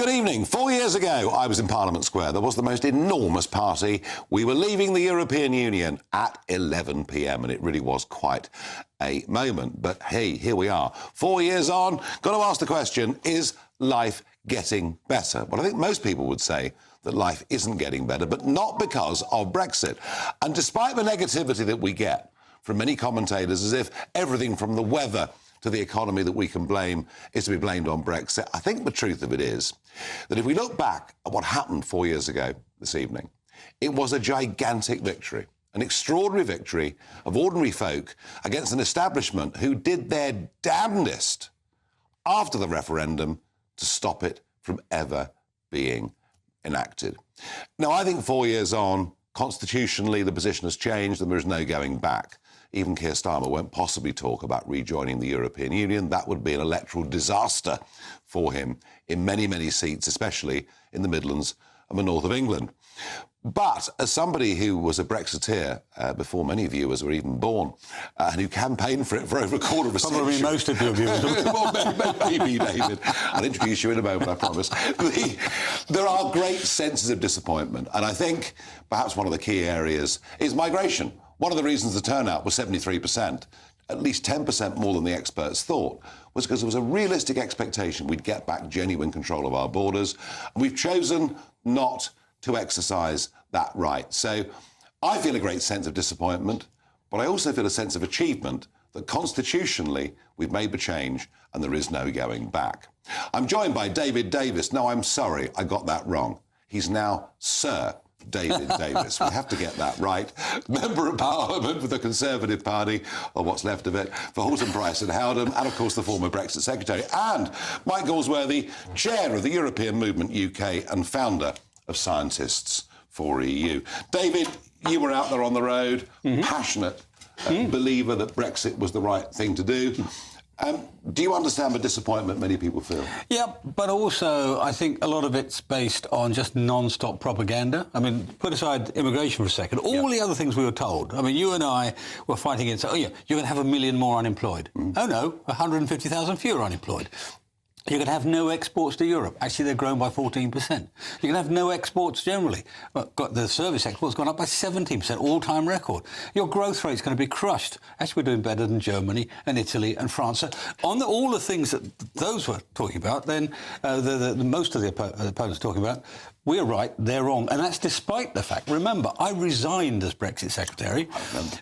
Good evening. 4 years ago, I was in Parliament Square. There was the most enormous party. We were leaving the European Union at 11 p.m, and it really was quite a moment. But hey, here we are. 4 years on, got to ask the question, is life getting better? Well, I think most people would say that life isn't getting better, but not because of Brexit. And despite the negativity that we get from many commentators, as if everything from the weather to the economy that we can blame is to be blamed on Brexit, I think the truth of it is that if we look back at what happened 4 years ago this evening, it was a gigantic victory, an extraordinary victory of ordinary folk against an establishment who did their damnedest after the referendum to stop it from ever being enacted. Now, I think 4 years on, constitutionally, the position has changed and there is no going back. Even Keir Starmer won't possibly talk about rejoining the European Union. That would be an electoral disaster for him in many, many seats, especially in the Midlands and the north of England. But as somebody who was a Brexiteer before many viewers were even born, and who campaigned for it for over a quarter of a century... Probably most of your viewers. Well, maybe, David. I'll introduce you in a moment, I promise. There are great senses of disappointment, and I think perhaps one of the key areas is migration. One of the reasons the turnout was 73%, at least 10% more than the experts thought, was because there was a realistic expectation we'd get back genuine control of our borders, and we've chosen not to exercise that right. So I feel a great sense of disappointment, but I also feel a sense of achievement that constitutionally we've made the change and there is no going back. I'm joined by David Davis. No, I'm sorry, I got that wrong. He's now Sir David Davis. We have to get that right. Member of Parliament for the Conservative Party, or what's left of it, for Halton, Price and Howden, and of course the former Brexit Secretary, and Mike Galsworthy, Chair of the European Movement UK and founder of Scientists for EU. David, you were out there on the road, passionate believer that Brexit was the right thing to do. Do you understand the disappointment many people feel? Yeah, but also I think a lot of it's based on just non-stop propaganda. I mean, put aside immigration for a second. All the other things we were told. I mean, you and I were fighting against, you're going to have 1 million more unemployed. Oh, no, 150,000 fewer unemployed. You're going to have no exports to Europe. Actually, they've grown by 14%. You're going to have no exports generally. The service exports gone up by 17%, all-time record. Your growth rate's going to be crushed. Actually, we're doing better than Germany and Italy and France. So on all the things that those were talking about, then most of the opponents talking about, we're right, they're wrong. And that's despite the fact, remember, I resigned as Brexit Secretary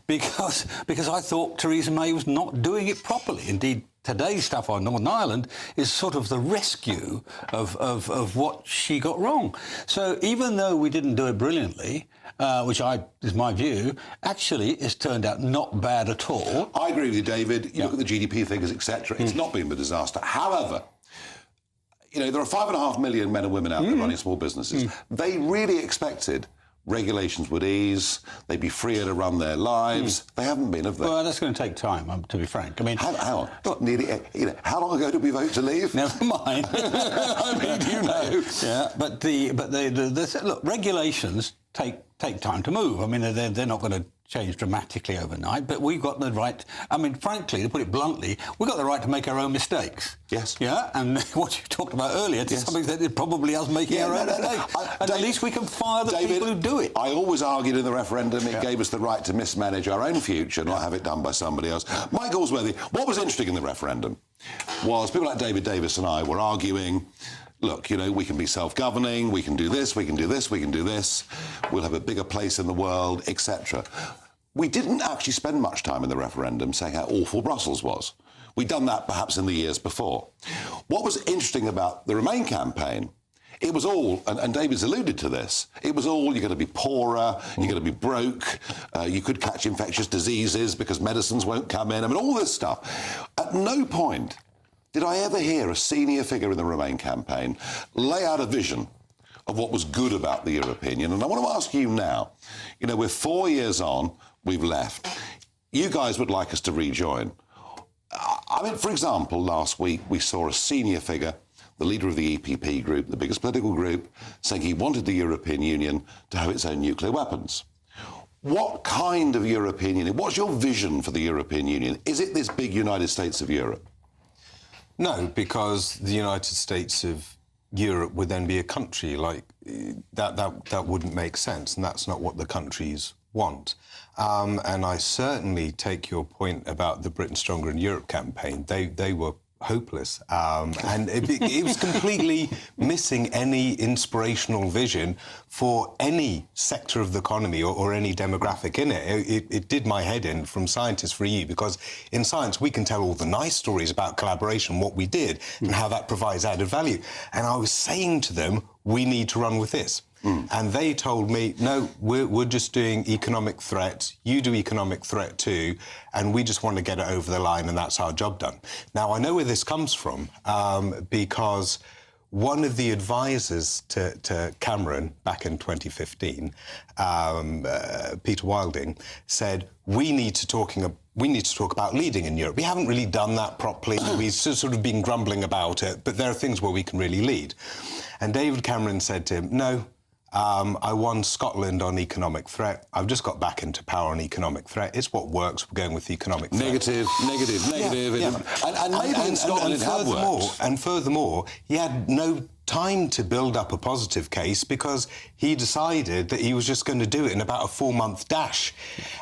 because I thought Theresa May was not doing it properly. Indeed, today's stuff on Northern Ireland is sort of the rescue of what she got wrong. So even though we didn't do it brilliantly, which is my view, actually it's turned out not bad at all. I agree with you, David. You look at the GDP figures, etc. It's not been a disaster. However, there are 5.5 million men and women out there running small businesses. They really expected regulations would ease, they'd be freer to run their lives. They haven't been, have they? Well, that's going to take time, to be frank. I mean, hang on. How long ago did we vote to leave? Never mind. I mean, you know. Yeah, but look, regulations take time to move. I mean, they're not going to change dramatically overnight, but we've got the right... I mean, frankly, to put it bluntly, we've got the right to make our own mistakes. Yes. Yeah, and what you talked about earlier, to some extent, it's probably us making our own mistakes. And at least we can fire the people who do it. I always argued in the referendum it gave us the right to mismanage our own future, not have it done by somebody else. Mike Galsworthy, what was interesting in the referendum was people like David Davis and I were arguing, look, we can be self-governing, we can do this, we can do this, we can do this, we'll have a bigger place in the world, etc. We didn't actually spend much time in the referendum saying how awful Brussels was. We'd done that perhaps in the years before. What was interesting about the Remain campaign, it was all, and David's alluded to this, it was all, you're going to be poorer, you're going to be broke, you could catch infectious diseases because medicines won't come in, I mean, all this stuff. At no point did I ever hear a senior figure in the Remain campaign lay out a vision of what was good about the European Union. And I want to ask you now, we're 4 years on, we've left. You guys would like us to rejoin. I mean, for example, last week we saw a senior figure, the leader of the EPP group, the biggest political group, saying he wanted the European Union to have its own nuclear weapons. What kind of European Union? What's your vision for the European Union? Is it this big United States of Europe? No, because the United States of Europe would then be a country. Like, that wouldn't make sense, and that's not what the countries want. And I certainly take your point about the Britain Stronger in Europe campaign. They were hopeless, and it was completely missing any inspirational vision for any sector of the economy or any demographic in it. It did my head in from Scientists for EU, because in science we can tell all the nice stories about collaboration, what we did, and how that provides added value. And I was saying to them, we need to run with this. And they told me, no, we're just doing economic threat. You do economic threat too, and we just want to get it over the line, and that's our job done. Now, I know where this comes from, because one of the advisors to Cameron back in 2015, Peter Wilding, said, we need to talk about leading in Europe. We haven't really done that properly. We've sort of been grumbling about it, but there are things where we can really lead. And David Cameron said to him, no, I won Scotland on economic threat. I've just got back into power on economic threat. It's what works. We're going with economic threat. Negative. Yeah. And maybe in Scotland it had worked. And furthermore, he had no time to build up a positive case, because he decided that he was just going to do it in about a 4-month dash.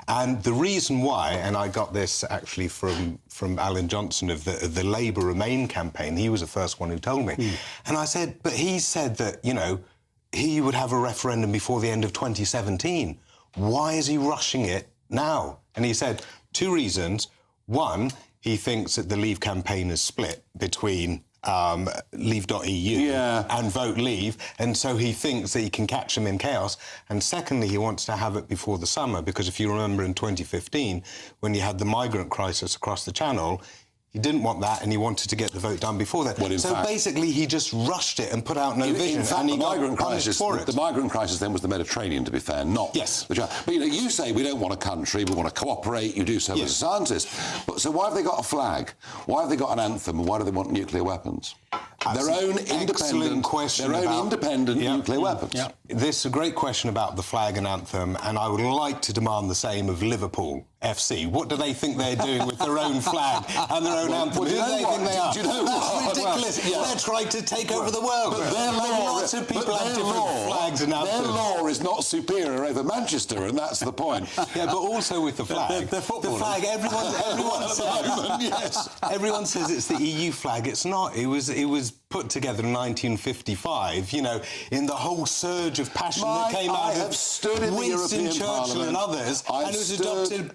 And the reason why, and I got this actually from Alan Johnson of the Labour Remain campaign, he was the first one who told me. And I said, but he said that, you know, he would have a referendum before the end of 2017. Why is he rushing it now? And he said 2 reasons. One, he thinks that the Leave campaign is split between Leave.eu and Vote Leave, and so he thinks that he can catch them in chaos. And secondly, he wants to have it before the summer, because if you remember in 2015, when you had the migrant crisis across the Channel, he didn't want that, and he wanted to get the vote done before that. Well, so basically, he just rushed it and put out no vision. In fact, and the migrant crisis, for it. the migrant crisis then was the Mediterranean, to be fair, not the China. But you know, you say we don't want a country, we want to cooperate. You do so as a scientist. But so why have they got a flag? Why have they got an anthem? And why do they want nuclear weapons? Their own independent nuclear weapons. Yeah. This is a great question about the flag and anthem, and I would like to demand the same of Liverpool FC. What do they think they're doing with their own flag and their own anthem? Who do they think they are? That's ridiculous. They're trying to take over the world. But their law, lots of people have different flags and anthems. Their law is not superior over Manchester, and that's the point. Yeah, but also with the flag. The flag, everyone says it's the EU flag. It's not. It was put together in 1955, you know, in the whole surge of passion that came out of Winston Churchill and others, and it was adopted.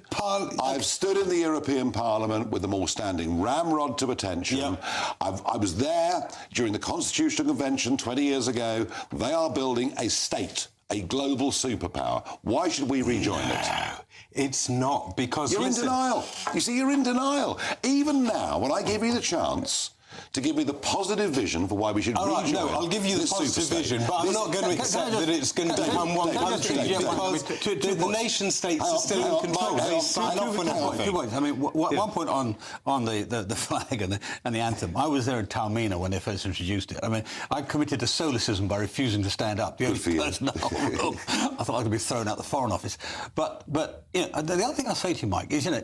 I've stood in the European Parliament with them all standing ramrod to attention. Yep. I was there during the Constitutional Convention 20 years ago. They are building a state, a global superpower. Why should we rejoin it? It's not, because... You're in denial. You see, you're in denial. Even now, when I give you the chance to give me the positive vision for why we should rejoin. No, I'll give you the positive vision, but I'm not going to accept that it's going to become one country, because the nation states are still in control. They sign off on everything. 2 points. I mean, one point on the flag and the anthem. I was there in Taormina when they first introduced it. I mean, I committed to solecism by refusing to stand up. The only person in the whole room. I thought I could be thrown out the Foreign Office. But you know, the other thing I'll say to you, Mike, is, you know,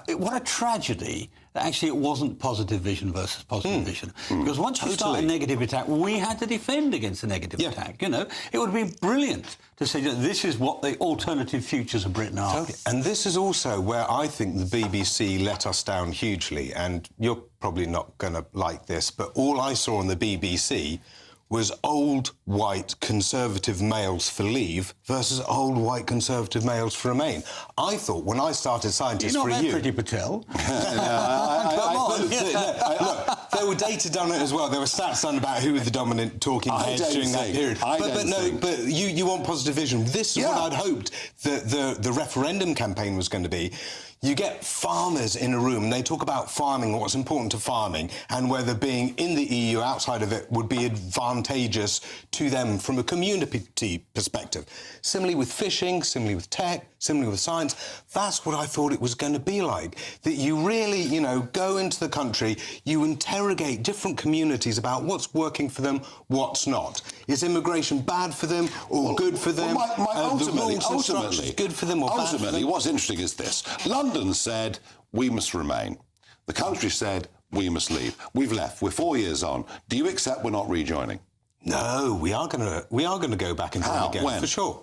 what a tragedy that actually it wasn't positive vision versus positive vision. Because once you start a negative attack, we had to defend against a negative attack. You know, it would have been brilliant to say that this is what the alternative futures of Britain are. Totally. And this is also where I think the BBC let us down hugely. And you're probably not going to like this, but all I saw on the BBC was old white conservative males for Leave versus old white conservative males for Remain. I thought when I started Scientists for EU... You're not that Priti Patel. Look, there were data done as well. There were stats done about who were the dominant talking heads during that period. But you want positive vision. This is what I'd hoped that the referendum campaign was going to be. You get farmers in a room, they talk about farming, what's important to farming, and whether being in the EU, outside of it, would be advantageous to them from a community perspective. Similarly with fishing, similarly with tech, similarly with science. That's what I thought it was going to be like. That you really, you know, go into the country, you interrogate different communities about what's working for them, what's not. Is immigration bad for them or good for them? Ultimately, good for them or bad for them? Ultimately, what's interesting is this. London said, we must remain. The country said, we must leave. We've left. We're 4 years on. Do you accept we're not rejoining? No, we are going to go back and join again, When? for sure.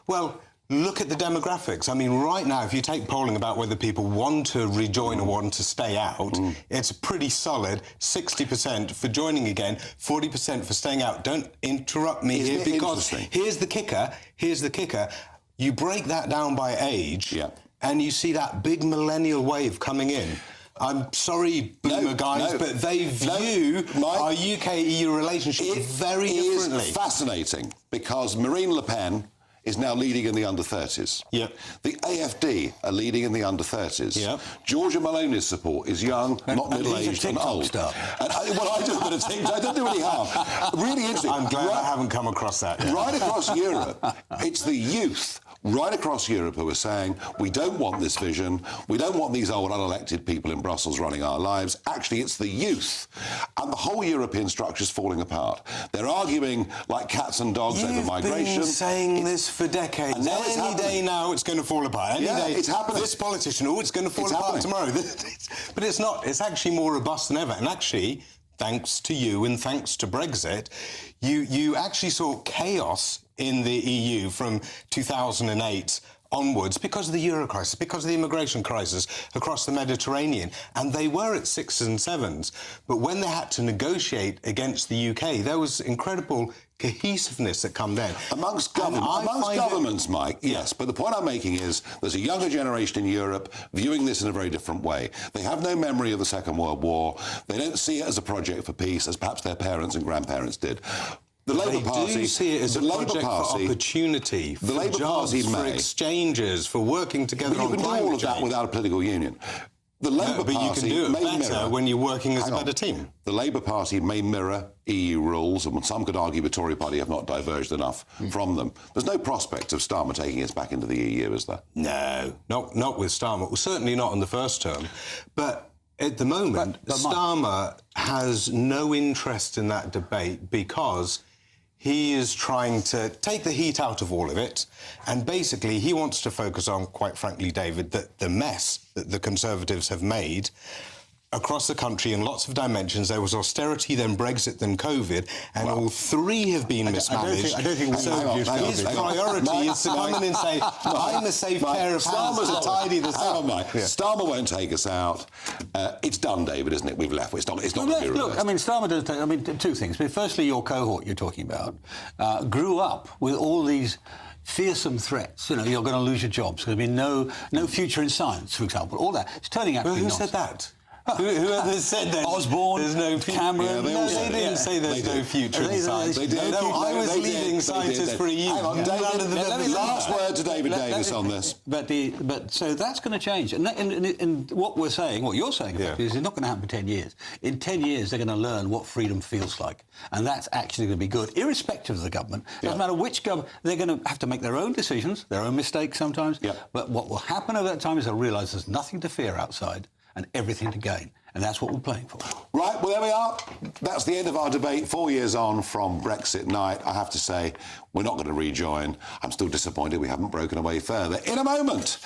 Well, look at the demographics. I mean, right now, if you take polling about whether people want to rejoin or want to stay out, it's pretty solid. 60% for joining again, 40% for staying out. Don't interrupt me here, because here's the kicker. You break that down by age, and you see that big millennial wave coming in. I'm sorry, boomer guys, but they view our UK-EU relationship very differently. It is fascinating, because Marine Le Pen is now leading in the under-30s. Yep. The AFD are leading in the under-30s. Yep. Georgia Maloney's support is young, not middle-aged and old. Star. I do a bit of TikTok. I don't do any harm. Really interesting. I'm glad I haven't come across that yet. Right across Europe, it's the youth right across Europe who are saying, we don't want this vision, we don't want these old unelected people in Brussels running our lives. Actually, it's the youth. And the whole European structure is falling apart. They're arguing like cats and dogs over migration. You've been saying this for decades. And now it's Any happening. day now it's going to fall apart. Any day it's happening. This politician, it's going to fall apart tomorrow. But it's not. It's actually more robust than ever. And actually, thanks to you and thanks to Brexit, you actually saw chaos in the EU from 2008 onwards because of the Euro crisis, because of the immigration crisis across the Mediterranean. And they were at 6s and 7s. But when they had to negotiate against the UK, there was incredible cohesiveness that come then. Amongst governments, Mike, yes. But the point I'm making is there's a younger generation in Europe viewing this in a very different way. They have no memory of the Second World War. They don't see it as a project for peace, as perhaps their parents and grandparents did. The Labour Party do see it as a project for opportunity, for Labour jobs, Party for exchanges, for working together on climate change. You can do all of that without a political union. The Labour Party you can do it better when you're working as a better team. The Labour Party may mirror EU rules, and some could argue the Tory Party have not diverged enough from them. There's no prospect of Starmer taking us back into the EU, is there? No, not with Starmer. Well, certainly not on the first term. But at the moment, Starmer has no interest in that debate because he is trying to take the heat out of all of it, and basically he wants to focus on, quite frankly, David, the mess that the Conservatives have made across the country in lots of dimensions. There was austerity, then Brexit, then COVID, and all three have been mismanaged. I don't think his priority is to come in and say, I'm a safe pair of hands to tidy this up. Starmer won't take us out. It's done, David, isn't it? We've left. It's not going to be reversed. Look, I mean, Starmer does take... I mean, two things. I mean, firstly, your cohort you're talking about grew up with all these fearsome threats. You know, you're going to lose your jobs. There's going to be no future in science, for example. All that. It's turning out to be Who nonsense. said that? Whoever said that? Osborne, there's no Cameron. No, they didn't say there's no future in science. They did. No, I was leading scientists for a year. Hang on, David, last word to David Davis on this. But so that's going to change. And what we're saying, what you're saying, is it's not going to happen for 10 years. In 10 years, they're going to learn what freedom feels like. And that's actually going to be good, irrespective of the government. Doesn't matter which government. They're going to have to make their own decisions, their own mistakes sometimes. But what will happen over that time is they'll realise there's nothing to fear outside and everything to gain. And that's what we're playing for. Right, well, there we are. That's the end of our debate. 4 years on from Brexit night. I have to say, we're not going to rejoin. I'm still disappointed we haven't broken away further. In a moment...